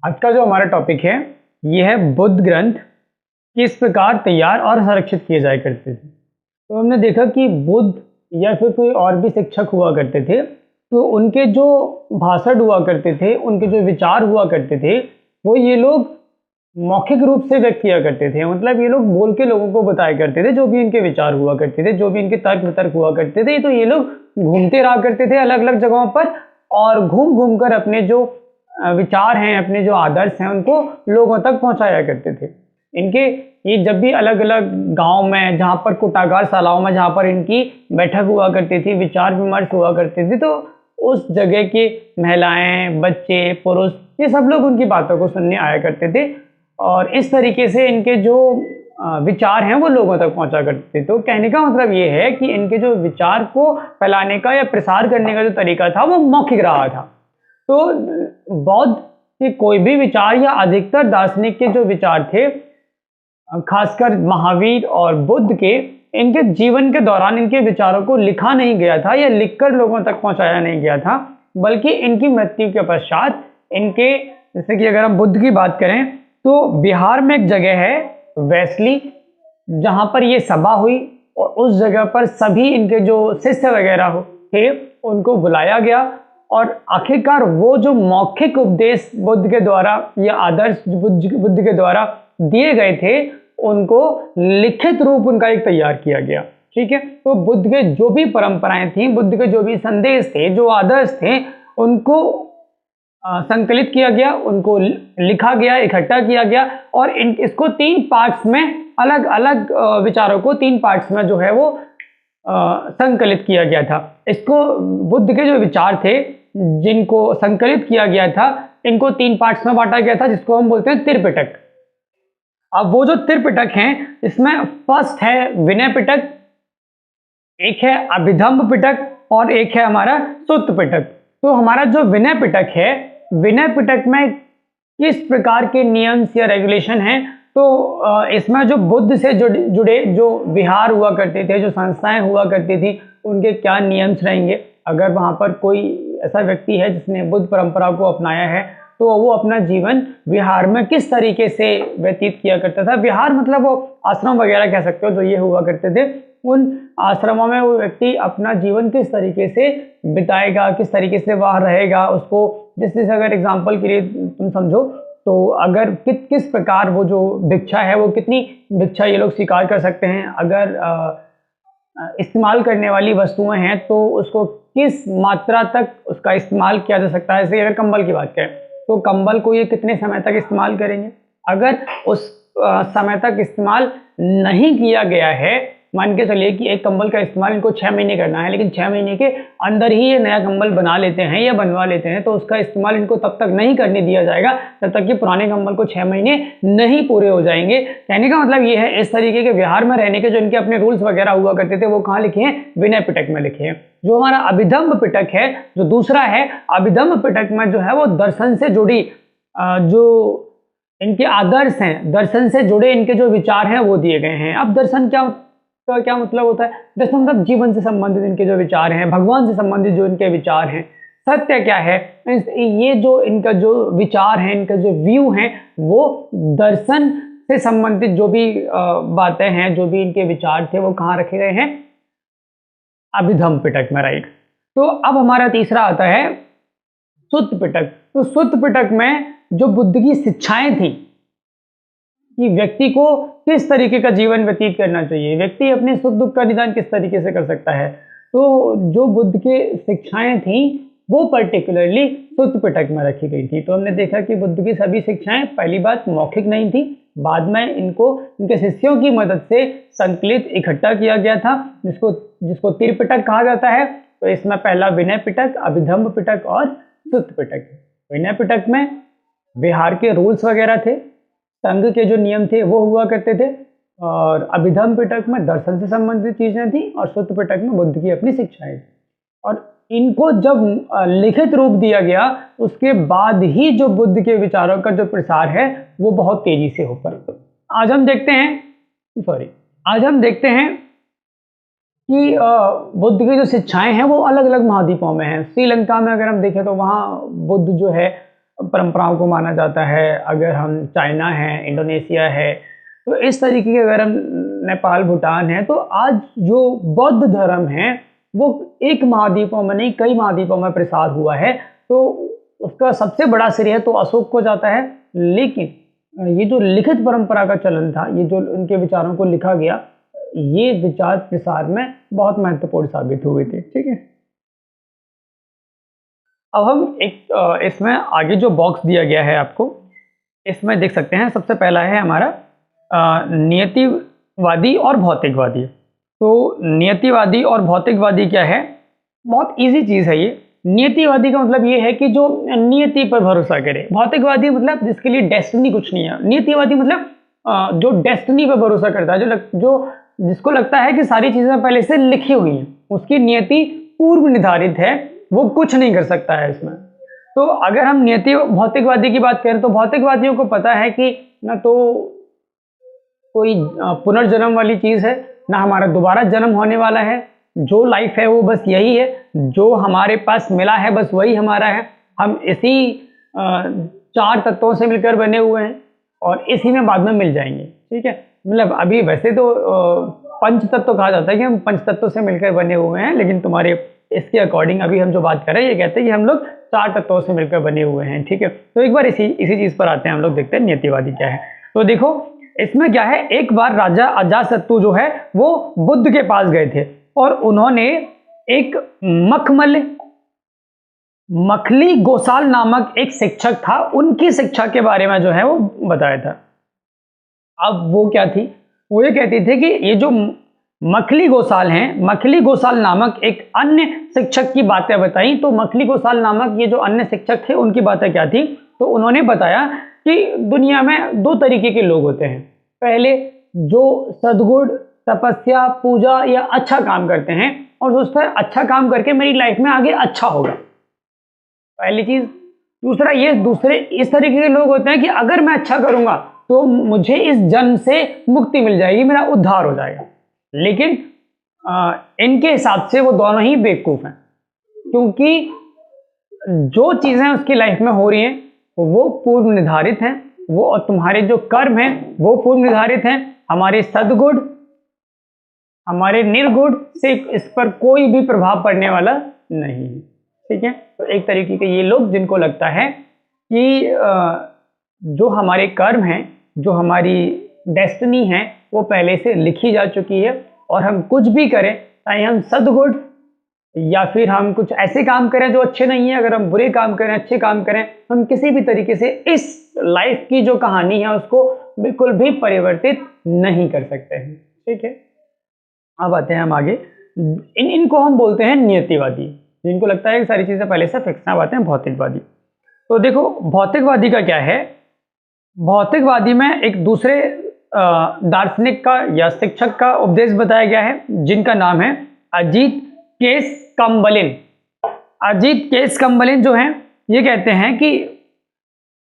आज का जो हमारा टॉपिक है ये है बुद्ध ग्रंथ किस प्रकार तैयार और संरक्षित किए जाया करते थे। तो हमने देखा कि बुद्ध या फिर कोई और भी शिक्षक हुआ करते थे, तो उनके जो भाषण हुआ करते थे, उनके जो विचार हुआ करते थे, वो ये लोग मौखिक रूप से व्यक्त किया करते थे। मतलब ये लोग बोल के लोगों को बताया करते थे, जो भी इनके विचार हुआ करते थे, जो भी इनके तर्क वितर्क हुआ करते थे। तो ये लोग घूमते रहा करते थे अलग अलग जगहों पर, और घूम घूम कर अपने जो विचार हैं, अपने जो आदर्श हैं, उनको लोगों तक पहुंचाया करते थे। इनके ये जब भी अलग अलग गांव में, जहाँ पर कुटागार शालाओं में, जहाँ पर इनकी बैठक हुआ करती थी, विचार विमर्श हुआ करती थी, तो उस जगह की महिलाएं, बच्चे, पुरुष, ये सब लोग उनकी बातों को सुनने आया करते थे। और इस तरीके से इनके जो विचार हैं वो लोगों तक पहुंचा करते थे। तो कहने का मतलब ये है कि इनके जो विचार को फैलाने का या प्रसार करने का जो तरीका था वो मौखिक रहा था। तो बौद्ध के कोई भी विचार या अधिकतर दार्शनिक के जो विचार थे, खासकर महावीर और बुद्ध के, इनके जीवन के दौरान इनके विचारों को लिखा नहीं गया था या लिखकर लोगों तक पहुंचाया नहीं गया था, बल्कि इनकी मृत्यु के पश्चात इनके, जैसे कि अगर हम बुद्ध की बात करें तो बिहार में एक जगह है वैसली, जहां पर ये सभा हुई और उस जगह पर सभी इनके जो शिष्य वगैरह थे उनको बुलाया गया। और आखिरकार वो जो मौखिक उपदेश बुद्ध के द्वारा या आदर्श बुद्ध के द्वारा दिए गए थे, उनको लिखित रूप उनका एक तैयार किया गया। ठीक है, तो बुद्ध के जो भी परंपराएं थी, बुद्ध के जो भी संदेश थे, जो आदर्श थे, उनको संकलित किया गया, उनको लिखा गया, इकट्ठा किया गया, और इसको 3 पार्ट्स में, अलग अलग विचारों को 3 पार्ट्स में जो है वो संकलित किया गया था। इसको बुद्ध के जो विचार थे जिनको संकलित किया गया था, इनको 3 पार्ट्स में बांटा गया था, जिसको हम बोलते हैं त्रिपिटक। अब वो जो त्रिपिटक हैं, इसमें फर्स्ट है विनय पिटक, एक है अभिधम्म पिटक, और एक है हमारा सुत्त पिटक। तो हमारा जो विनय पिटक है, विनय पिटक में किस प्रकार के नियम्स या रेगुलेशन हैं, तो इसमें जो बुद्ध से जुड़े जो विहार हुआ करते थे, जो संस्थाएं हुआ करती थी, उनके क्या नियम्स रहेंगे। अगर वहाँ पर कोई ऐसा व्यक्ति है जिसने बुद्ध परंपरा को अपनाया है, तो वो अपना जीवन विहार में किस तरीके से व्यतीत किया करता था। विहार मतलब वो आश्रम वगैरह कह सकते हो, जो ये हुआ करते थे। उन आश्रमों में वो व्यक्ति अपना जीवन किस तरीके से बिताएगा, किस तरीके से वहाँ रहेगा, उसको जैसे अगर एग्जाम्पल के लिए तुम समझो, तो अगर किस प्रकार वो जो भिक्षा है, वो कितनी भिक्षा ये लोग स्वीकार कर सकते हैं। अगर इस्तेमाल करने वाली वस्तुएं हैं तो उसको किस मात्रा तक उसका इस्तेमाल किया जा सकता है। जैसे अगर कंबल की बात करें तो कंबल को ये कितने समय तक इस्तेमाल करेंगे। अगर उस समय तक इस्तेमाल नहीं किया गया है, मान के चलिए कि एक कंबल का इस्तेमाल इनको 6 महीने करना है, लेकिन 6 महीने के अंदर ही ये नया कंबल बना लेते हैं या बनवा लेते हैं, तो उसका इस्तेमाल इनको तब तक नहीं करने दिया जाएगा जब तक कि पुराने कंबल को 6 महीने नहीं पूरे हो जाएंगे। कहने का मतलब ये है, इस तरीके के व्यवहार में रहने के जो इनके अपने रूल्स वगैरह हुआ करते थे, वो कहाँ लिखे हैं? विनय पिटक में लिखे हैं। जो हमारा अभिधम्म पिटक है, जो दूसरा है, अभिधम्म पिटक में जो है वो दर्शन से जुड़ी जो इनके आदर्श हैं, दर्शन से जुड़े इनके जो विचार हैं वो दिए गए हैं। अब दर्शन का क्या मतलब होता है? दर्शन मतलब जीवन से संबंधित इनके जो विचार हैं, भगवान से संबंधित जो इनके विचार हैं, सत्य क्या है, ये जो इनका जो विचार है, इनका जो व्यू है, वो दर्शन से संबंधित जो भी बातें हैं, जो भी इनके विचार थे, वो कहाँ रखे गए हैं? अभिधम्म पिटक में, राइट। तो अब हमारा तीसरा आता है सुत्त पिटक। तो सुत्त पिटक में जो बुद्ध की शिक्षाएं थी कि व्यक्ति को किस तरीके का जीवन व्यतीत करना चाहिए, व्यक्ति अपने सुख दुख का निदान किस तरीके से कर सकता है, तो जो बुद्ध के शिक्षाएं थी वो पर्टिकुलरली सुत्त पिटक में रखी गई थी। तो हमने देखा कि बुद्ध की सभी शिक्षाएं, पहली बात, मौखिक नहीं थी, बाद में इनको इनके शिष्यों की मदद से संकलित, इकट्ठा किया गया था, जिसको त्रिपिटक कहा जाता है। तो इसमें पहला विनय पिटक, अभिधम्म पिटक और सुत्त पिटक। विनय पिटक में विहार के रूल्स वगैरह थे, संघ के जो नियम थे वो हुआ करते थे, और अभिधम्म पिटक में दर्शन से संबंधित चीजें थी, और सुत्त पिटक में बुद्ध की अपनी शिक्षाएं थी। और इनको जब लिखित रूप दिया गया, उसके बाद ही जो बुद्ध के विचारों का जो प्रसार है वो बहुत तेजी से हो पाया। आज हम देखते हैं कि बुद्ध की जो शिक्षाएं हैं वो अलग अलग महाद्वीपों में हैं। श्रीलंका में अगर हम देखें तो वहाँ बुद्ध जो है परंपराओं को माना जाता है। अगर हम चाइना है, इंडोनेशिया है, तो इस तरीके के, अगर हम नेपाल, भूटान है, तो आज जो बौद्ध धर्म है वो एक महाद्वीपों में नहीं, कई महाद्वीपों में प्रसार हुआ है। तो उसका सबसे बड़ा श्रेय तो अशोक को जाता है। लेकिन ये जो लिखित परंपरा का चलन था, ये जो उनके विचारों को लिखा गया, ये विचार प्रसार में बहुत महत्वपूर्ण साबित हुए थे। ठीक है, अब हम एक इसमें आगे जो बॉक्स दिया गया है आपको, इसमें देख सकते हैं। सबसे पहला है हमारा नियतिवादी और भौतिकवादी। तो नियतिवादी और भौतिकवादी क्या है? बहुत इजी चीज़ है ये। नियतिवादी का मतलब ये है कि जो नियति पर भरोसा करे। भौतिकवादी मतलब जिसके लिए डेस्टिनी कुछ नहीं है। नियतिवादी मतलब जो डेस्टिनी पर भरोसा करता है, जो जिसको लगता है कि सारी चीज़ें पहले से लिखी हुई हैं, उसकी नियति पूर्व निर्धारित है, वो कुछ नहीं कर सकता है इसमें। तो अगर हम नियति भौतिकवादी की बात करें, तो भौतिकवादियों को पता है कि ना तो कोई पुनर्जन्म वाली चीज़ है, ना हमारा दोबारा जन्म होने वाला है। जो लाइफ है वो बस यही है, जो हमारे पास मिला है बस वही हमारा है। हम इसी चार तत्वों से मिलकर बने हुए हैं और इसी में बाद में मिल जाएंगे। ठीक है, मतलब अभी वैसे तो पंच तत्व कहा जाता है कि हम पंच तत्वों से मिलकर बने हुए हैं, लेकिन तुम्हारे इसके अकॉर्डिंग अभी हम जो बात कर रहे हैं, ये कहते हैं कि हम लोग चार तत्वों से मिलकर बने हुए हैं। ठीक है, तो एक बार इसी चीज़ पर आते हैं, हम लोग देखते हैं नियतिवादी क्या है। तो देखो इसमें क्या है, एक बार राजा अजातशत्रु जो है वो बुद्ध के पास गए थे और उन्होंने एक मखली गोसाल नामक एक शिक्षक था, उनकी शिक्षा के बारे में जो है वो बताया था। अब वो क्या थी, वो ये कहती थी कि ये जो मखली गोसाल हैं, मखली गोसाल नामक एक अन्य शिक्षक की बातें बताई। तो मखली गोसाल नामक ये जो अन्य शिक्षक थे, उनकी बातें क्या थी, तो उन्होंने बताया कि दुनिया में दो तरीके के लोग होते हैं। पहले जो सद्गुण, तपस्या, पूजा या अच्छा काम करते हैं और सोचता है अच्छा काम करके मेरी लाइफ में आगे अच्छा होगा, पहली चीज। दूसरा ये दूसरे इस तरीके के लोग होते हैं कि अगर मैं अच्छा करूंगा तो मुझे इस जन्म से मुक्ति मिल जाएगी, मेरा उद्धार हो जाएगा। लेकिन इनके हिसाब से वो दोनों ही बेवकूफ हैं, क्योंकि जो चीजें उसकी लाइफ में हो रही हैं वो पूर्व निर्धारित हैं, वो और तुम्हारे जो कर्म हैं वो पूर्व निर्धारित हैं। हमारे सद्गुण, हमारे निर्गुण से इस पर कोई भी प्रभाव पड़ने वाला नहीं है। ठीक है, तो एक तरीके के ये लोग जिनको लगता है कि जो हमारे कर्म हैं, जो हमारी डेस्टिनी है, वो पहले से लिखी जा चुकी है और हम कुछ भी करें, चाहे हम सद्गुण या फिर हम कुछ ऐसे काम करें जो अच्छे नहीं है, अगर हम बुरे काम करें, अच्छे काम करें, हम किसी भी तरीके से इस लाइफ की जो कहानी है उसको बिल्कुल भी परिवर्तित नहीं कर सकते हैं। ठीक है, अब आते हैं हम आगे। इनको हम बोलते हैं नियतिवादी, जिनको लगता है कि सारी चीज़ें पहले से फिक्स हैं। अब आते हैं भौतिकवादी। तो देखो भौतिकवादी का क्या है, भौतिकवादी में एक दूसरे दार्शनिक का या शिक्षक का उपदेश बताया गया है, जिनका नाम है अजीत केस कम्बलिन। अजीत केस कम्बलिन जो हैं, ये कहते हैं कि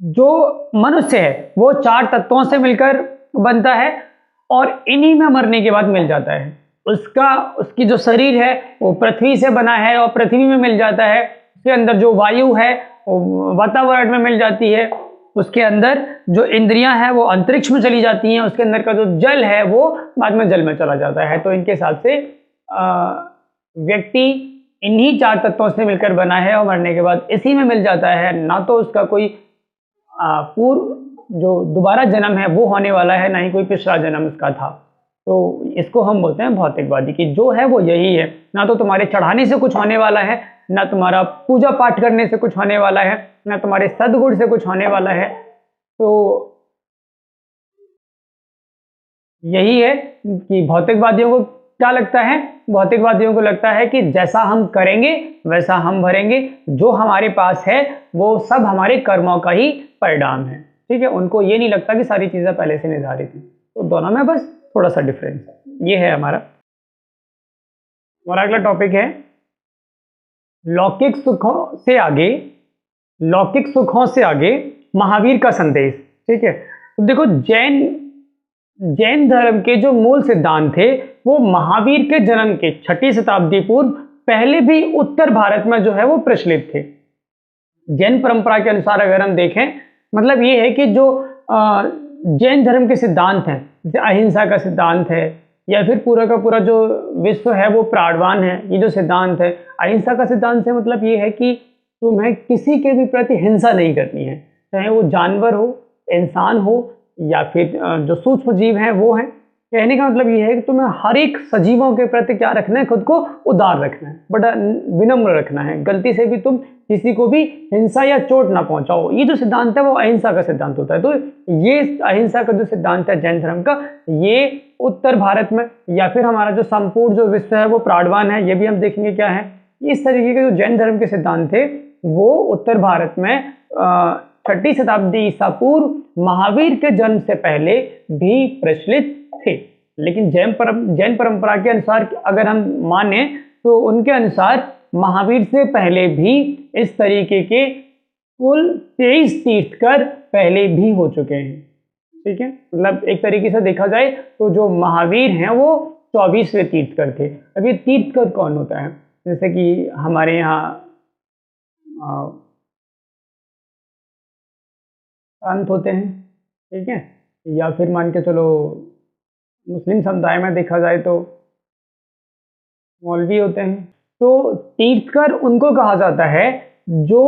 जो मनुष्य है वो चार तत्वों से मिलकर बनता है और इन्हीं में मरने के बाद मिल जाता है। उसकी जो शरीर है वो पृथ्वी से बना है और पृथ्वी में मिल जाता है। उसके अंदर जो वायु है वो वातावरण में मिल जाती है। उसके अंदर जो इंद्रियां हैं वो अंतरिक्ष में चली जाती हैं। उसके अंदर का जो जल है वो बाद में जल में चला जाता है। तो इनके हिसाब से व्यक्ति इन्हीं चार तत्वों से मिलकर बना है और मरने के बाद इसी में मिल जाता है। ना तो उसका कोई पूर्व जो दोबारा जन्म है वो होने वाला है, ना ही कोई पिछला जन्म उसका था। तो इसको हम बोलते हैं भौतिकवादी की जो है वो यही है, ना तो तुम्हारे चढ़ाने से कुछ होने वाला है, ना तुम्हारा पूजा पाठ करने से कुछ होने वाला है, ना तुम्हारे सद्गुण से कुछ होने वाला है। तो यही है कि भौतिकवादियों को क्या लगता है, भौतिकवादियों को लगता है कि जैसा हम करेंगे वैसा हम भरेंगे, जो हमारे पास है वो सब हमारे कर्मों का ही परिणाम है। ठीक है, उनको ये नहीं लगता कि सारी चीज़ें पहले से निर्धारित हैं। तो दोनों में बस थोड़ा सा डिफरेंस है। ये है हमारा अगला टॉपिक है लौकिक सुखों से आगे महावीर का संदेश। ठीक है, तो देखो जैन धर्म के जो मूल सिद्धांत थे वो महावीर के जन्म के 6ठी शताब्दी पूर्व पहले भी उत्तर भारत में जो है वो प्रचलित थे। जैन परंपरा के अनुसार अगर हम देखें, मतलब ये है कि जो जैन धर्म के सिद्धांत हैं, जैसे अहिंसा का सिद्धांत है, या फिर पूरा का पूरा जो विश्व है वो प्राणवान है, ये जो सिद्धांत है, अहिंसा का सिद्धांत से मतलब ये है कि तुम्हें किसी के भी प्रति हिंसा नहीं करनी है, चाहे वो जानवर हो, इंसान हो, या फिर जो सूक्ष्म जीव हैं वो हैं। कहने का मतलब ये है कि तुम्हें हर एक सजीवों के प्रति क्या रखना है, खुद को उदार रखना है, बड़ा विनम्र रखना है, गलती से भी तुम किसी को भी हिंसा या चोट ना पहुंचाओ। ये जो सिद्धांत है वो अहिंसा का सिद्धांत होता है। तो ये अहिंसा का जो सिद्धांत है जैन धर्म का, ये उत्तर भारत में, या फिर हमारा जो संपूर्ण जो विश्व है वो प्राणवान है, ये भी हम देखेंगे क्या है। इस तरीके के जो जैन धर्म के सिद्धांत थे वो उत्तर भारत में 6ठी शताब्दी ईसा पूर्व महावीर के जन्म से पहले भी प्रचलित थे। लेकिन जैन परंपरा के अनुसार अगर हम माने तो उनके अनुसार महावीर से पहले भी इस तरीके के कुल 23 तीर्थकर पहले भी हो चुके हैं। ठीक है, मतलब एक तरीके से देखा जाए तो जो महावीर हैं वो 24वें तीर्थकर थे। अब ये तीर्थकर कौन होता है? जैसे कि हमारे यहाँ संत होते हैं, ठीक है, या फिर मान के चलो मुस्लिम समुदाय में देखा जाए तो मौलवी होते हैं। तो तीर्थकर उनको कहा जाता है जो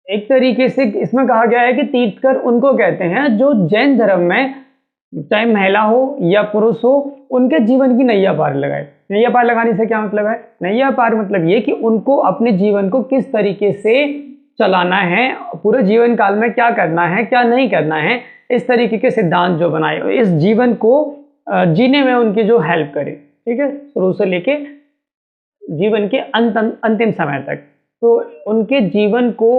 एक तरीके से इसमें कहा गया है कि तीर्थकर उनको कहते हैं जो जैन धर्म में चाहे महिला हो या पुरुष हो उनके जीवन की नैया पार लगाए। नैया पार लगाने से क्या मतलब है? नैया पार मतलब ये कि उनको अपने जीवन को किस तरीके से चलाना है, पूरे जीवन काल में क्या करना है, क्या नहीं करना है, इस तरीके के सिद्धांत जो बनाए, इस जीवन को जीने में उनकी जो हेल्प करे। ठीक है, शुरू से लेके जीवन के अंतिम समय तक। तो उनके जीवन को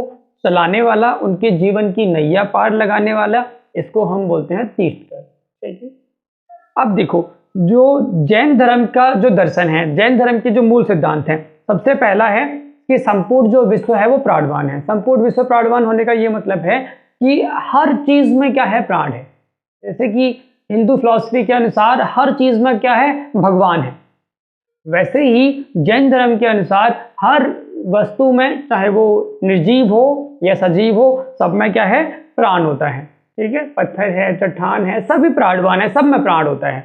चलाने वाला, उनके जीवन की नैया पार लगाने वाला, इसको हम बोलते हैं तीर्थकर। ठीक है, अब देखो जो जैन धर्म का जो दर्शन है, जैन धर्म के जो मूल सिद्धांत हैं, सबसे पहला है कि संपूर्ण जो विश्व है वो प्राणवान है। संपूर्ण विश्व प्राणवान होने का ये मतलब है कि हर चीज में क्या है? प्राण है। जैसे कि हिंदू फिलॉसफी के अनुसार हर चीज में क्या है? भगवान है। वैसे ही जैन धर्म के अनुसार हर वस्तु में, चाहे वो निर्जीव हो या सजीव हो, सब में क्या है? प्राण होता है। ठीक है, पत्थर है, चट्टान है, सभी प्राणवान है, सब में प्राण होता है।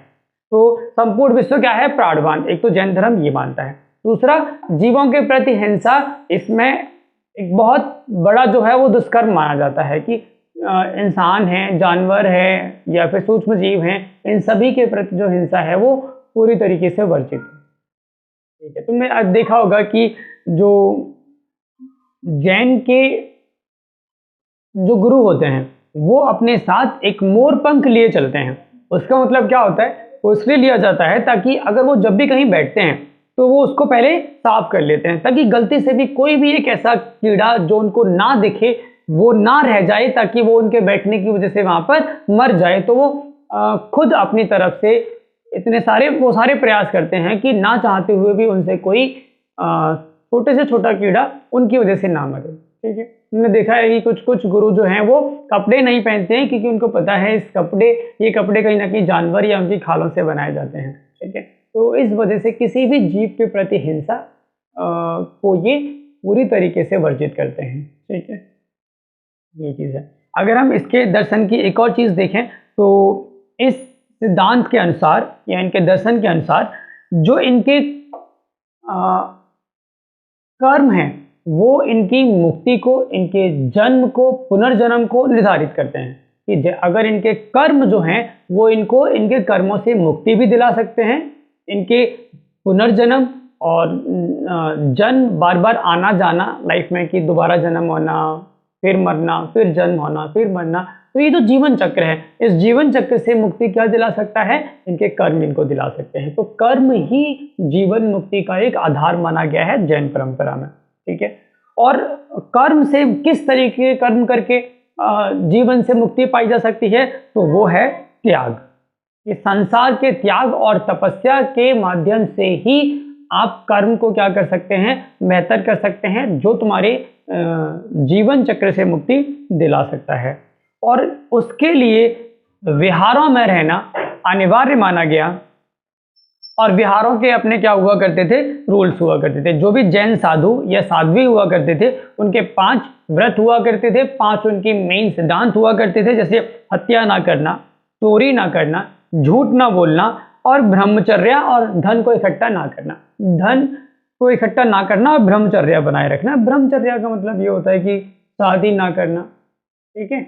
तो संपूर्ण विश्व क्या है? प्राणवान। एक तो जैन धर्म ये मानता है। दूसरा, जीवों के प्रति हिंसा, इसमें एक बहुत बड़ा जो है वो दुष्कर्म माना जाता है कि इंसान है, जानवर है, या फिर सूक्ष्म जीव हैं, इन सभी के प्रति जो हिंसा है वो पूरी तरीके से वर्जित है। ठीक है, तुमने आज देखा होगा कि जो जैन के जो गुरु होते हैं वो अपने साथ एक मोर पंख लिए चलते हैं। उसका मतलब क्या होता है? वो इसलिए लिया जाता है ताकि अगर वो जब भी कहीं बैठते हैं तो वो उसको पहले साफ कर लेते हैं, ताकि गलती से भी कोई भी एक ऐसा कीड़ा जो उनको ना दिखे वो ना रह जाए, ताकि वो उनके बैठने की वजह से वहां पर मर जाए। तो वो खुद अपनी तरफ से इतने सारे प्रयास करते हैं कि ना चाहते हुए भी उनसे कोई छोटे से छोटा कीड़ा उनकी वजह से ना मरे। ठीक है, हमने देखा है कि कुछ कुछ गुरु जो हैं वो कपड़े नहीं पहनते हैं क्योंकि उनको पता है ये कपड़े कहीं ना कहीं जानवर या उनकी खालों से बनाए जाते हैं। ठीक है, तो इस वजह से किसी भी जीव के प्रति हिंसा को ये पूरी तरीके से वर्जित करते हैं। ठीक है, ये चीज़ है। अगर हम इसके दर्शन की एक और चीज़ देखें तो इस सिद्धांत के अनुसार या इनके दर्शन के अनुसार जो इनके कर्म हैं वो इनकी मुक्ति को, इनके जन्म को, पुनर्जन्म को निर्धारित करते हैं कि अगर इनके कर्म जो हैं वो इनको इनके कर्मों से मुक्ति भी दिला सकते हैं, इनके पुनर्जन्म और जन्म, बार बार आना जाना लाइफ में कि दोबारा जन्म होना, फिर मरना, फिर जन्म होना, फिर मरना, तो ये जो जीवन चक्र है, इस जीवन चक्र से मुक्ति क्या दिला सकता है? इनके कर्म इनको दिला सकते हैं। तो कर्म ही जीवन मुक्ति का एक आधार माना गया है जैन परंपरा में। ठीक है, और कर्म से किस तरीके के कर्म करके जीवन से मुक्ति पाई जा सकती है? तो वो है त्याग। कि संसार के त्याग और तपस्या के माध्यम से ही आप कर्म को क्या कर सकते हैं? बेहतर कर सकते हैं, जो तुम्हारे जीवन चक्र से मुक्ति दिला सकता है। और उसके लिए विहारों में रहना अनिवार्य माना गया और विहारों के अपने क्या हुआ करते थे, रूल्स हुआ करते थे। जो भी जैन साधु या साध्वी हुआ करते थे उनके 5 व्रत हुआ करते थे, 5 उनकी मेन सिद्धांत हुआ करते थे, जैसे हत्या ना करना, चोरी ना करना, झूठ ना बोलना और ब्रह्मचर्य और धन को इकट्ठा ना करना। धन को इकट्ठा ना करना और ब्रह्मचर्य बनाए रखना। ब्रह्मचर्य का मतलब ये होता है कि शादी ना करना, ठीक है,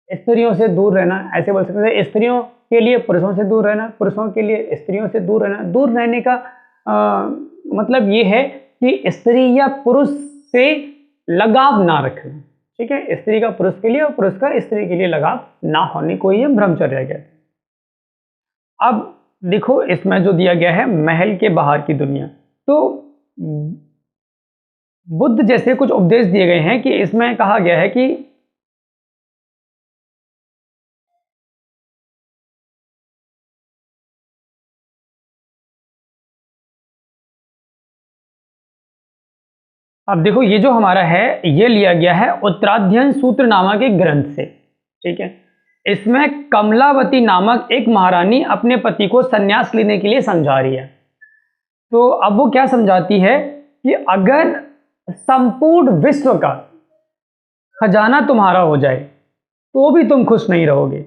स्त्रियों से दूर रहना, ऐसे बोल सकते हैं। स्त्रियों के लिए पुरुषों से दूर रहना, पुरुषों के लिए स्त्रियों से दूर रहना। दूर रहने का मतलब ये है कि स्त्री या पुरुष से लगाव ना रखना, ठीक है। स्त्री का पुरुष के लिए और पुरुष का स्त्री के लिए लगाव ना होने को ही हम ब्रह्मचर्य कहते हैं। अब देखो इसमें जो दिया गया है महल के बाहर की दुनिया, तो बुद्ध जैसे कुछ उपदेश दिए गए हैं कि इसमें कहा गया है कि अब देखो ये जो हमारा है ये लिया गया है उत्तराध्ययन सूत्र नामक एक ग्रंथ से, ठीक है। इसमें कमलावती नामक एक महारानी अपने पति को संन्यास लेने के लिए समझा रही है। तो अब वो क्या समझाती है कि अगर संपूर्ण विश्व का खजाना तुम्हारा हो जाए तो भी तुम खुश नहीं रहोगे,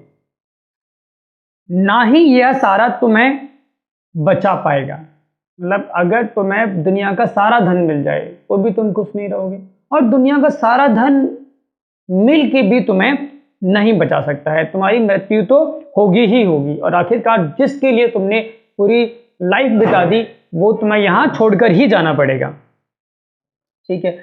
ना ही यह सारा तुम्हें बचा पाएगा। मतलब अगर तुम्हें दुनिया का सारा धन मिल जाए तो भी तुम खुश नहीं रहोगे, और दुनिया का सारा धन मिल के भी तुम्हें नहीं बचा सकता है। तुम्हारी मृत्यु तो होगी ही होगी, और आखिरकार जिसके लिए तुमने पूरी लाइफ बिता दी वो तुम्हें यहाँ छोड़कर ही जाना पड़ेगा, ठीक है।